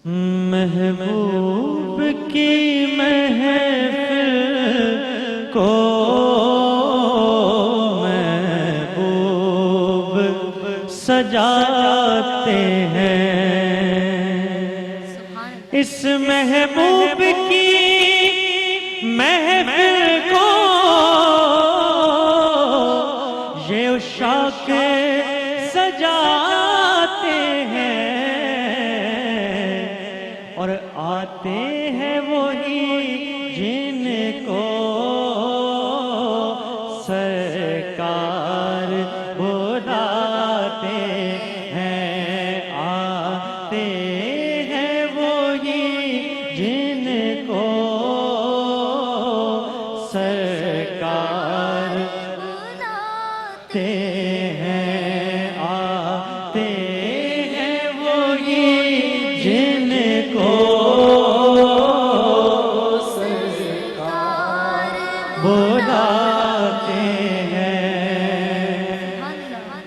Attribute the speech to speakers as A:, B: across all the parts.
A: محبوب کی محفل کو محبوب سجاتے ہیں، اس محبوب کی محفل کو یہ عشاق سجاتے ہیں، اور آتے ہیں وہی جن کو سرکار بلاتے ہیں، آتے ہیں وہی جن کو سرکار بلاتے ہیں، آتے ہیں وہی جن کو سرکار بلاتے ہیں۔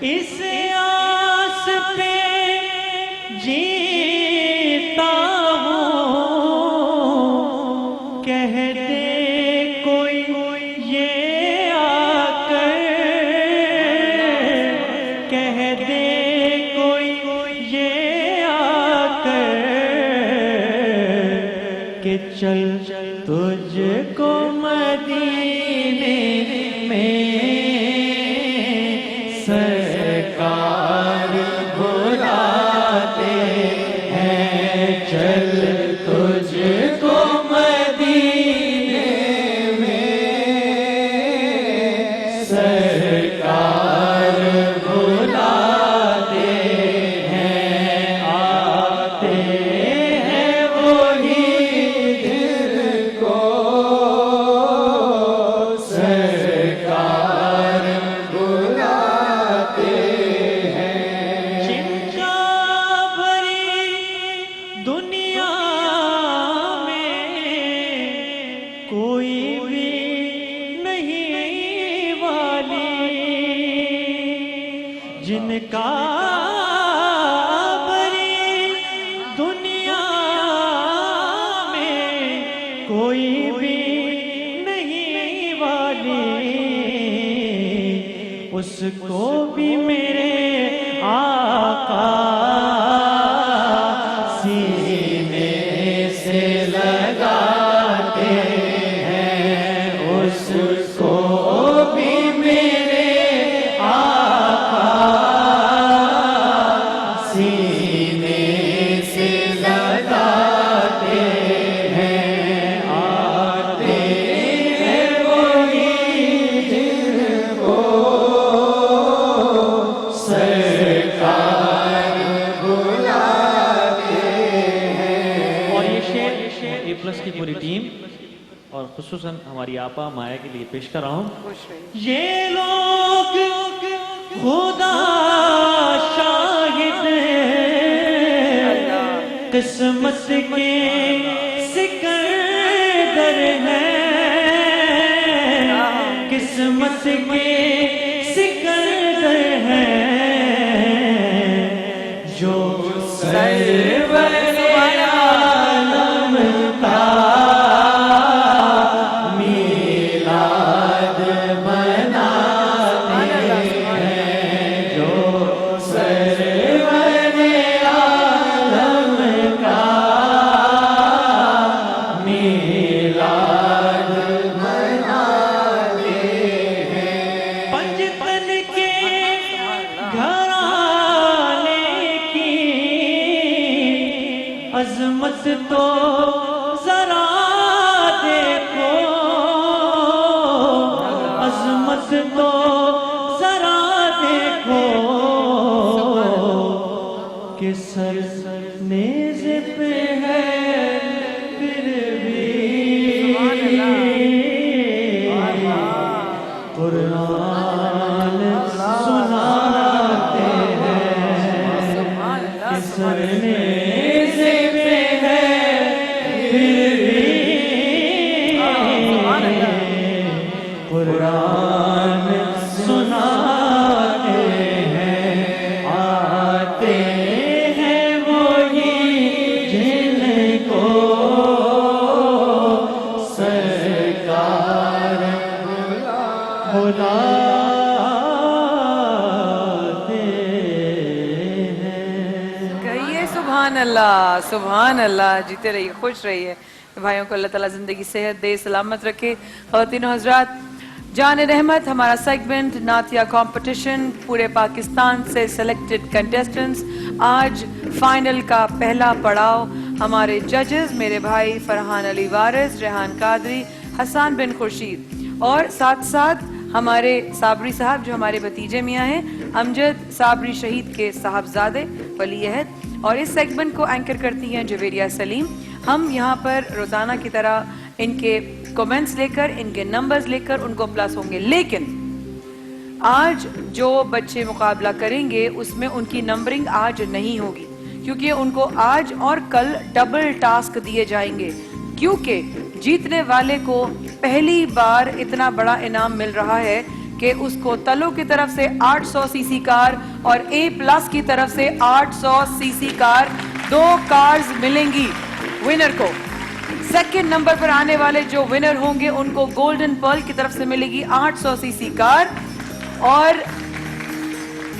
A: اس آس پہ جیتا ہوں، کہہ دے کوئی یہ آ کر، کہہ دے کوئی یہ آ کر کہ چل تجھ کو مدینے میں سرکار بلاتے ہیں، چل تجھ کو مدینے میں سرکار بلاتے ہیں، آتے ہیں وہی دل کو سرکار بلاتے ہیں، جن کا بھری دنیا میں کوئی بھی نہیں والی، جن کا بھری دنیا میں کوئی بھی نہیں والی، اس کو بھی میرے آقا سینے سے لگاتے ہیں، اس کو بھی میرے آقا سینے سے لگاتے ہیں، آتے ہیں وہی جن کو سرکار بلاتے ہیں۔ اور یہ شعر اے پلس کی پوری ٹیم اور خصوصاً ہماری آپا مایا کے لیے پیش کر رہا ہوں۔ یہ لوگ خدا شاہد ہیں، قسمت کے سکندر ہیں، قسمت کے سکندر ہیں، جو سرور عالم کا میلاد مناتے ہیں، جو سرور عالم کا میلاد مناتے ہیں، پنجتن کے گھرانے کی عظمت تو ذرا دیکھو، عظمت تو ذرا دیکھو کہ سر نیز پہ ہے پھر بھی قرآن سناتے ہیں، کہ سر نیز پہ ہے پھر بھی قرآن سناتے ہیں، آتے ہیں وہی جن
B: سبحان اللہ سبحان اللہ. جیتے رہیے, خوش رہیے. بھائیوں کو اللہ تعالیٰ زندگی صحت دے, سلامت رکھے. خواتین و حضرات, جان رحمت ہمارا سیگمنٹ نعتیہ کمپٹیشن, پورے پاکستان سے سلیکٹڈ کنٹیسٹنٹس. آج فائنل کا پہلا پڑاؤ. ہمارے ججز میرے بھائی فرحان علی وارث, ریحان قادری, حسان بن خورشید, اور ساتھ ساتھ ہمارے صابری صاحب جو ہمارے بھتیجے میاں ہیں, امجد صابری شہید کے صاحبزادے ولی عہد. اور اس سیگمنٹ کو اینکر کرتی ہیں جویریہ سلیم. ہم یہاں پر روزانہ کی طرح ان کے کومنٹس لے کر, ان کے نمبرز لے کر ان کو پلس ہوں گے. لیکن آج جو بچے مقابلہ کریں گے اس میں ان کی نمبرنگ آج نہیں ہوگی, کیونکہ ان کو آج اور کل ڈبل ٹاسک دیے جائیں گے. کیونکہ جیتنے والے کو پہلی بار اتنا بڑا انعام مل رہا ہے کہ اس کو تلو کی طرف سے 800 سی سی کار اور اے پلس کی طرف سے 800 سی سی کار, 2 کارز ملیں گی ونر کو. سیکنڈ نمبر پر آنے والے جو ونر ہوں گے ان کو گولڈن پرل کی طرف سے ملے گی 800 سی سی کار, اور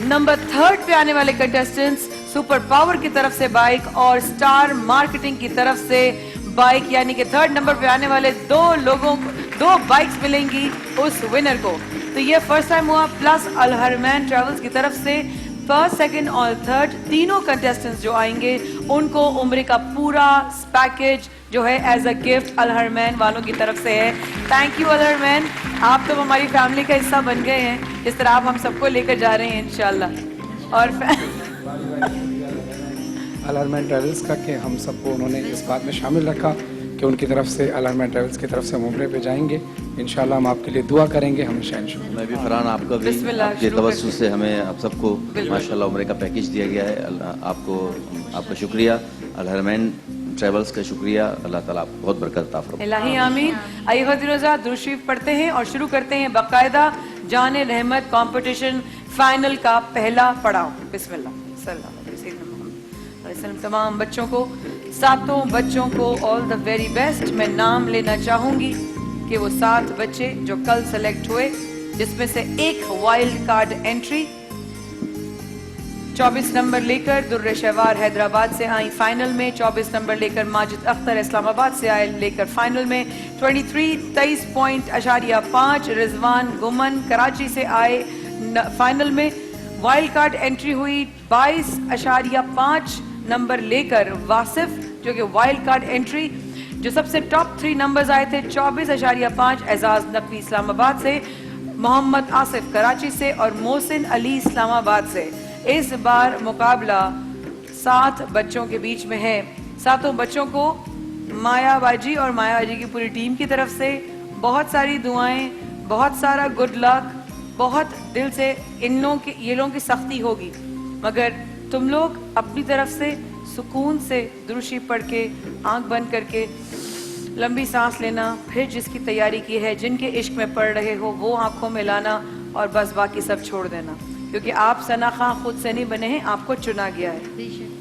B: نمبر 3 پہ آنے والے کنٹیسٹنٹس سپر پاور کی طرف سے بائک اور سٹار مارکیٹنگ کی طرف سے بائک, یعنی کہ 3rd نمبر پہ آنے والے 2 لوگوں کو 2 بائکس ملیں گی اس ونر کو. تو یہ فرسٹ ٹائم ہوا. پلس الحرمین ٹریولز کی طرف سے فرسٹ, سیکنڈ اور تھرڈ تینوں کنٹیسٹنٹس جو آئیں گے ان کو عمرے کا پورا پیکیج جو ہے ایز اے گفٹ الحرمین والوں کی طرف سے ہے. تھینک یو الحرمین, آپ تو ہماری فیملی کا حصہ بن گئے ہیں, جس طرح آپ ہم سب کو لے کر جا رہے ہیں انشاءاللہ. اور
C: الحرمین ٹریولز کا کہ ہم سب کو انہوں نے اس بات میں شامل رکھا کہ ان کی طرف سے الحرمین ٹریولز کی طرف سے ہم عمرے پہ جائیں گے. انشاءاللہ ہم آپ کے لیے دعا کریں گے ہمیشہ انشاءاللہ.
D: میں بھی فرحان, آپ کا بھی آپ کے توسط سے ہمیں آپ سب کو ماشاءاللہ عمرے کا پیکیج دیا گیا ہے. آپ کا شکریہ, الحرمین ٹریولز کا شکریہ. اللہ تعالیٰ آپ کو بہت برکت عطا فرمائے.
B: الہی آمین. آئیے خواتین و حضرات درود شریف پڑھتے ہیں اور شروع کرتے ہیں باقاعدہ جان رحمت کمپٹیشن فائنل کا پہلا پڑاؤ. بسم اللہ صلی اللہ علیہ وسلم. تمام بچوں کو, 7 بچوں کو آل دا ویری بیسٹ. میں نام لینا چاہوں گی کہ وہ 7 بچے جو کل سلیکٹ ہوئے, جس میں سے ایک وائلڈ کارڈ انٹری 24 نمبر لے کر در شہوار حیدرآباد سے آئی فائنل میں, 24 نمبر لے کر ماجد اختر اسلام آباد سے آئے لے کر فائنل میں, 23.5 رضوان گمن کراچی سے آئے فائنل میں. وائلڈ کارڈ انٹری ہوئی 22.5 نمبر لے کر واصف, جو کہ وائلڈ کارڈ انٹری. جو سب سے ٹاپ 3 نمبرز آئے تھے 24.5 اعزاز نقوی اسلام آباد سے, محمد آصف کراچی سے اور محسن علی اسلام آباد سے. اس بار مقابلہ 7 بچوں کے بیچ میں ہے. 7 بچوں کو مایا باجی اور مایا باجی کی پوری ٹیم کی طرف سے بہت ساری دعائیں, بہت سارا گڈ لک. بہت دل سے یہ لوگوں کی سختی ہوگی, مگر تم لوگ اپنی طرف سے سکون سے درود شریف پڑھ کے آنکھ بند کر کے لمبی سانس لینا, پھر جس کی تیاری کی ہے, جن کے عشق میں پڑھ رہے ہو وہ آنکھوں میں لانا, اور بس باقی سب چھوڑ دینا. کیونکہ آپ ثنا خاں خود سے نہیں بنے ہیں, آپ کو چنا گیا ہے.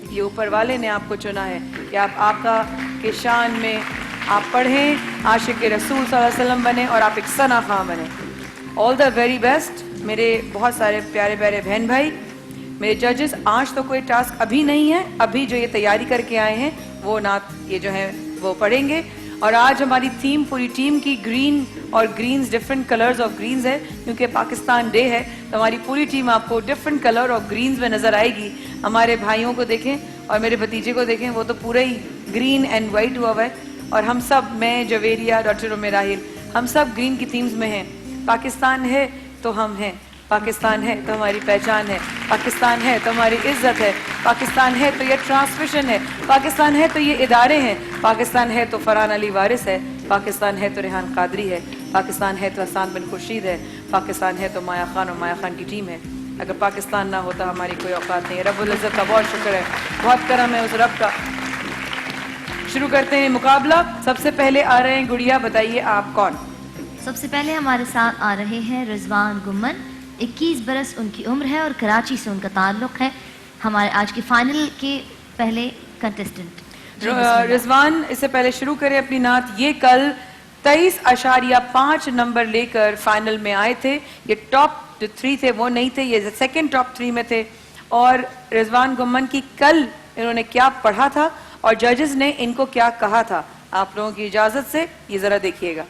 B: یہ اوپر والے نے آپ کو چنا ہے کہ آپ آقا کے شان میں آپ پڑھیں, عاشق رسول صلی اللہ علیہ وسلم بنے اور آپ ایک ثنا خاں بنے. آل دا ویری بیسٹ میرے بہت سارے پیارے پیارے بہن بھائی, میرے ججز. آج تو کوئی ٹاسک ابھی نہیں ہے, ابھی جو یہ تیاری کر کے آئے ہیں وہ نعت یہ جو ہے وہ پڑھیں گے. اور آج ہماری تھیم پوری ٹیم کی گرین اور greens, different colours of greens ہے, کیونکہ پاکستان ڈے ہے. تو ہماری پوری ٹیم آپ کو ڈفرنٹ کلر اور گرینز میں نظر آئے گی. ہمارے بھائیوں کو دیکھیں اور میرے بھتیجے کو دیکھیں, وہ تو پورا ہی گرین اینڈ وائٹ ہوا ہوا ہے. اور ہم سب, میں, جویریہ, ڈاکٹر ام راحیل, ہم سب گرین کی تھیمز میں ہیں. پاکستان ہے تو ہم ہیں, پاکستان ہے تو ہماری پہچان ہے, پاکستان ہے تو ہماری عزت ہے, پاکستان ہے تو یہ ٹرانسمیشن ہے, پاکستان ہے تو یہ ادارے ہیں, پاکستان ہے تو فرحان علی وارث ہے, پاکستان ہے تو ریحان قادری ہے, پاکستان ہے تو حسان بن خورشید ہے, پاکستان ہے تو مایا خان اور مایا خان کی ٹیم ہے. اگر پاکستان نہ ہوتا ہماری کوئی اوقات نہیں. رب العزت کا بہت شکر ہے, بہت کرم ہے اس رب کا. شروع کرتے ہیں مقابلہ. سب سے پہلے آ رہے ہیں گڑیا, بتائیے آپ کون؟
E: سب سے پہلے ہمارے ساتھ آ رہے ہیں رضوان گمن, 21 برس ان کی عمر ہے اور کراچی سے ان کا تعلق ہے. ہمارے آج کے فائنل کے پہلے کنٹیسٹنٹ.
B: رضوان, اس سے پہلے شروع کریں اپنی نعت. یہ کل 23.5 نمبر لے کر فائنل میں آئے تھے. یہ ٹاپ جو 3 تھے وہ نہیں تھے, یہ سیکنڈ ٹاپ 3 میں تھے. اور رضوان گمن کی کل انہوں نے کیا پڑھا تھا اور ججز نے ان کو کیا کہا تھا. آپ لوگوں کی اجازت سے یہ ذرا دیکھیے گا.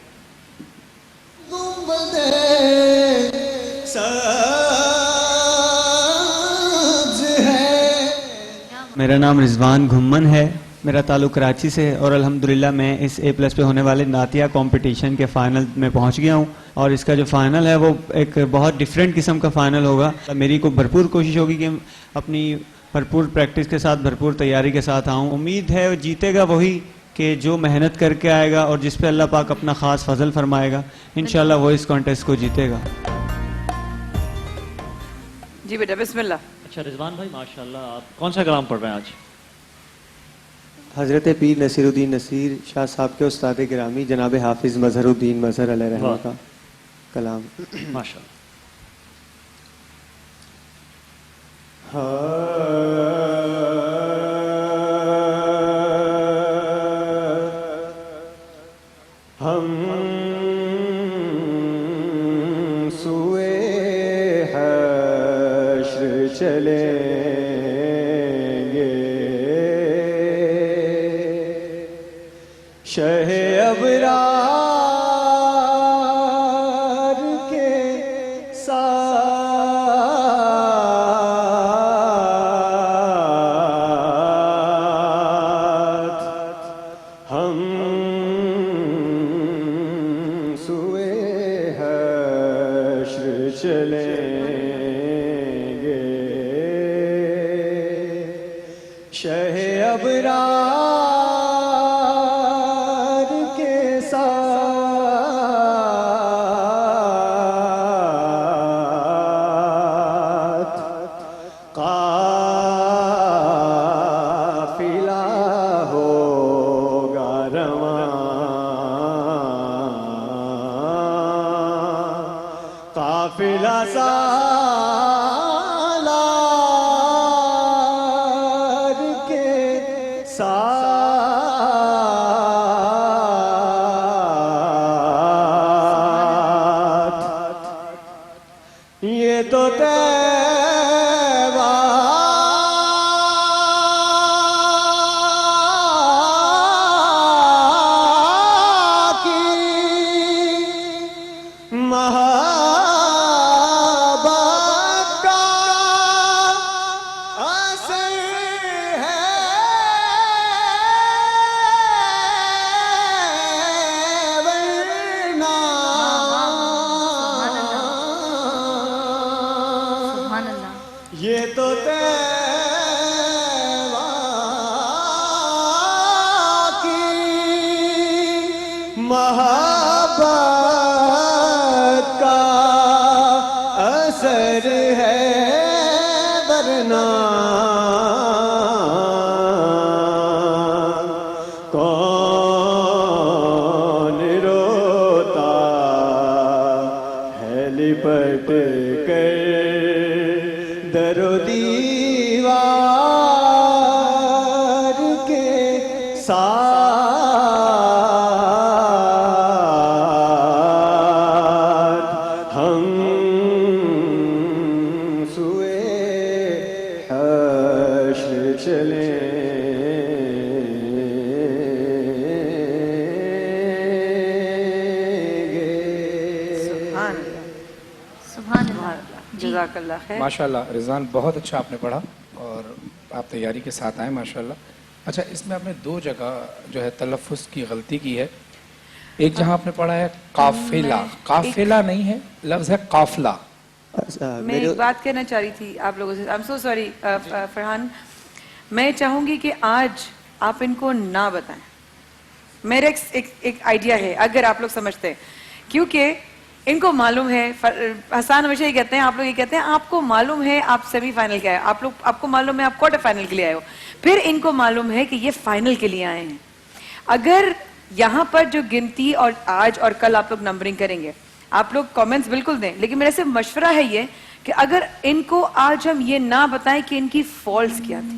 F: میرا نام رضوان گھمن ہے, میرا تعلق کراچی سے ہے اور الحمدللہ میں اس A+ پہ ہونے والے نعتیہ کمپٹیشن کے فائنل میں پہنچ گیا ہوں اور اس کا جو فائنل ہے وہ ایک بہت ڈیفرنٹ قسم کا فائنل ہوگا. میری کو بھرپور کوشش ہوگی کہ اپنی بھرپور پریکٹس کے ساتھ بھرپور تیاری کے ساتھ آؤں. امید ہے جیتے گا وہی کہ جو محنت کر کے آئے گا اور جس پہ اللہ پاک اپنا خاص فضل فرمائے گا, انشاءاللہ وہ اس کانٹیسٹ کو جیتے گا.
B: جی بیٹا بسم اللہ.
A: اچھا رضوان بھائی ماشاءاللہ آپ کون سا کلام پڑھ رہے ہیں آج؟
F: حضرت پیر نصیر الدین نصیر شاہ صاحب کے استاد گرامی جناب حافظ مظہر الدین مظہر علیہ رحمہ کا کلام.
A: ماشاءاللہ.
F: ہم سوئے حشر چلیں گے, شہ ابرار کے ساتھ ہم سوئے حشر چلیں گے, شہ ابرار کے ساتھ قافلہ ہوگا رواں, قافلہ سالار کے ساتھ یہ تو یہ تو محبت کا اثر ہے, ورنہ کون روتا ہے لپٹ کر در و دیوار کے ساتھ ہم سوئے حشر چلیں گے.
B: سبحان اللہ.
E: سبحان اللہ.
B: جزاک اللہ خیر.
C: ماشاءاللہ رضوان بہت اچھا آپ نے پڑھا اور آپ تیاری کے ساتھ آئے ماشاءاللہ. اچھا اس میں آپ نے دو جگہ جو ہے تلفظ کی غلطی کی ہے. ایک جہاں آپ نے پڑھا ہے قافلہ, قافلہ نہیں ہے, لفظ ہے قافلہ.
B: میں ایک بات کہنا چاہ رہی تھی آپ لوگوں سے. I'm so sorry فرحان, میں چاہوں گی کہ آج آپ ان کو نہ بتائیں. میرا ایک آئیڈیا ہے اگر آپ لوگ سمجھتے ہیں, کیونکہ ان کو معلوم ہے, حسان ہمیشہ یہ کہتے ہیں, آپ لوگ یہ کہتے ہیں آپ کو معلوم ہے آپ سیمی فائنل کے آئے, آپ کو معلوم ہے آپ کوارٹر فائنل کے لیے آئے ہو, پھر ان کو معلوم ہے کہ یہ فائنل کے لیے آئے ہیں. اگر یہاں پر جو گنتی اور آج اور کل آپ لوگ نمبرنگ کریں گے, آپ لوگ کامنٹس بالکل دیں, لیکن میرا صرف مشورہ ہے یہ کہ اگر ان کو آج ہم یہ نہ بتائیں کہ ان کی فالٹس کیا تھی,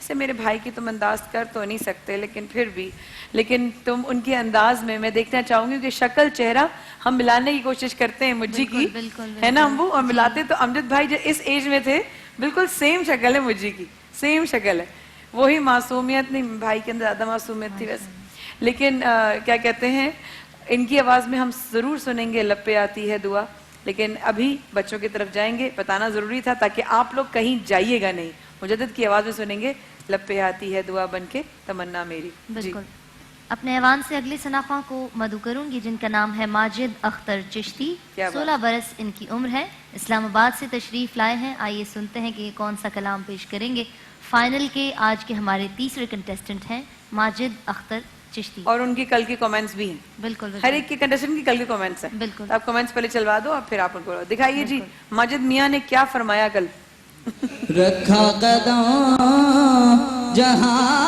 B: سے میرے بھائی کی تم انداز کر تو نہیں سکتے لیکن پھر بھی لیکن تم ان کے انداز میں دیکھنا چاہوں گی کہ شکل چہرہ ہم ملانے کی کوشش کرتے ہیں مجھے کی ہے نا امبو اور ملاتے تو امجد بھائی جو اس ایج میں تھے بالکل سیم شکل ہے مجھے کی سیم شکل ہے وہی معصومیت نہیں بھائی کے اندر زیادہ معصومیت تھی ویسے لیکن کیا کہتے ہیں ان کی آواز میں ہم ضرور سنیں گے لب پہ آتی ہے دعا لیکن ابھی بچوں کی طرف جائیں گے بتانا ضروری تھا تاکہ آپ لوگ کہیں جائیے گا نہیں مجدد کی آواز میں سنیں گے لب پہ آتی ہے دعا بن کے تمنا میری
E: بالکل اپنے ایوان سے اگلی شناخواں کو مدعو کروں گی جن کا نام ہے ماجد اختر چشتی 16 برس ان کی عمر ہے اسلام آباد سے تشریف لائے ہیں آئیے سنتے ہیں کہ یہ کون سا کلام پیش کریں گے فائنل کے آج کے ہمارے تیسرے کنٹیسٹنٹ ہیں ماجد اختر چشتی
B: اور ان کی کل کی کامنٹس بھی ہیں
E: بالکل
B: ہر ایک کی کنٹیسٹنٹ کی کل کی کامنٹس ہیں
E: بالکل
B: آپ کامنٹس پہلے چلوا دو اور پھر آپ ان کو دکھائیے جی ماجد میاں نے کیا فرمایا کل
G: رکھا قدم جہاں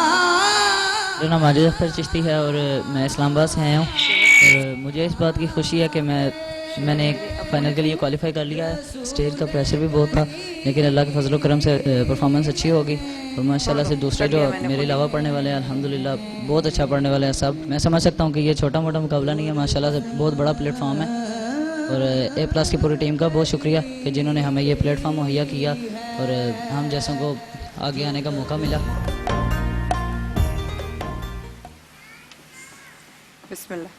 G: میرا نام ماجد اختر چشتی ہے اور میں اسلام آباد سے آیا ہوں اور مجھے اس بات کی خوشی ہے کہ میں نے فائنل کے لیے کوالیفائی کر لیا ہے اسٹیج کا پریشر بھی بہت تھا لیکن اللہ کے فضل و کرم سے پرفارمنس اچھی ہوگی اور ماشاءاللہ سے دوسرے جو میرے علاوہ پڑھنے والے ہیں الحمدللہ بہت اچھا پڑھنے والے ہیں سب میں سمجھ سکتا ہوں کہ یہ چھوٹا موٹا مقابلہ نہیں ہے ماشاءاللہ سے بہت بڑا پلیٹ فارم ہے اور اے پلس کی پوری ٹیم کا بہت شکریہ کہ جنہوں نے ہمیں یہ پلیٹ فارم مہیا کیا اور ہم جیسوں کو آگے آنے کا موقع ملا
B: بسم اللہ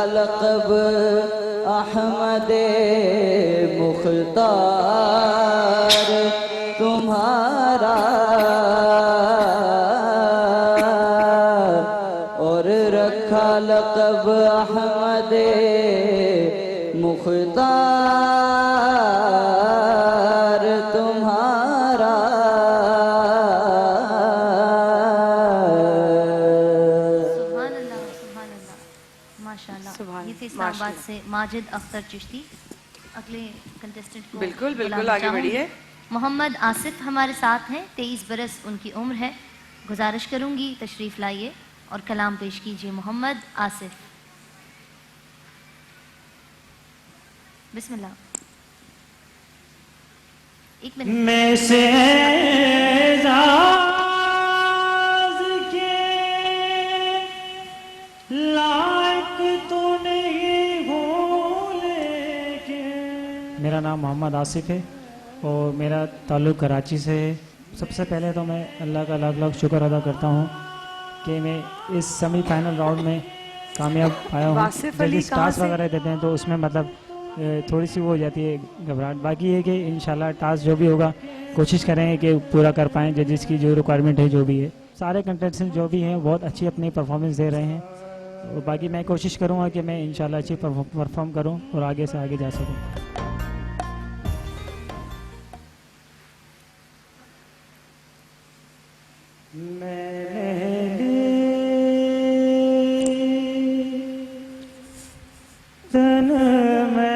G: لقب احمد مختار تمہارا اور رکھا لقب احمد مختار تمہارا
E: یہ تھے اسلام آباد سے ماجد اختر چشتی اگلے کنٹیسٹنٹ کو
B: بالکل بالکل آگے بڑھیے
E: محمد آصف ہمارے ساتھ ہیں 23 برس ان کی عمر ہے گزارش کروں گی تشریف لائیے اور کلام پیش کیجیے محمد آصف بسم اللہ ایک منٹ
A: میں سے
H: میرا نام محمد آصف ہے اور میرا تعلق کراچی سے ہے سب سے پہلے تو میں اللہ کا لاکھ لاکھ شکر ادا کرتا ہوں کہ میں اس سیمی فائنل راؤنڈ میں کامیاب آیا ہوں جیسے ٹاس وغیرہ دیتے ہیں تو اس میں مطلب تھوڑی سی وہ ہو جاتی ہے گھبراہٹ باقی یہ کہ انشاءاللہ ٹاس جو بھی ہوگا کوشش کریں گے کہ پورا کر پائیں جس کی جو ریکوائرمنٹ ہے جو بھی ہے سارے کنٹیسٹنٹ جو بھی ہیں بہت اچھی اپنی پرفارمنس دے رہے ہیں اور باقی میں کوشش کروں گا کہ میں انشاءاللہ اچھی پرفارم کروں اور آگے سے آگے جا سکوں تن میں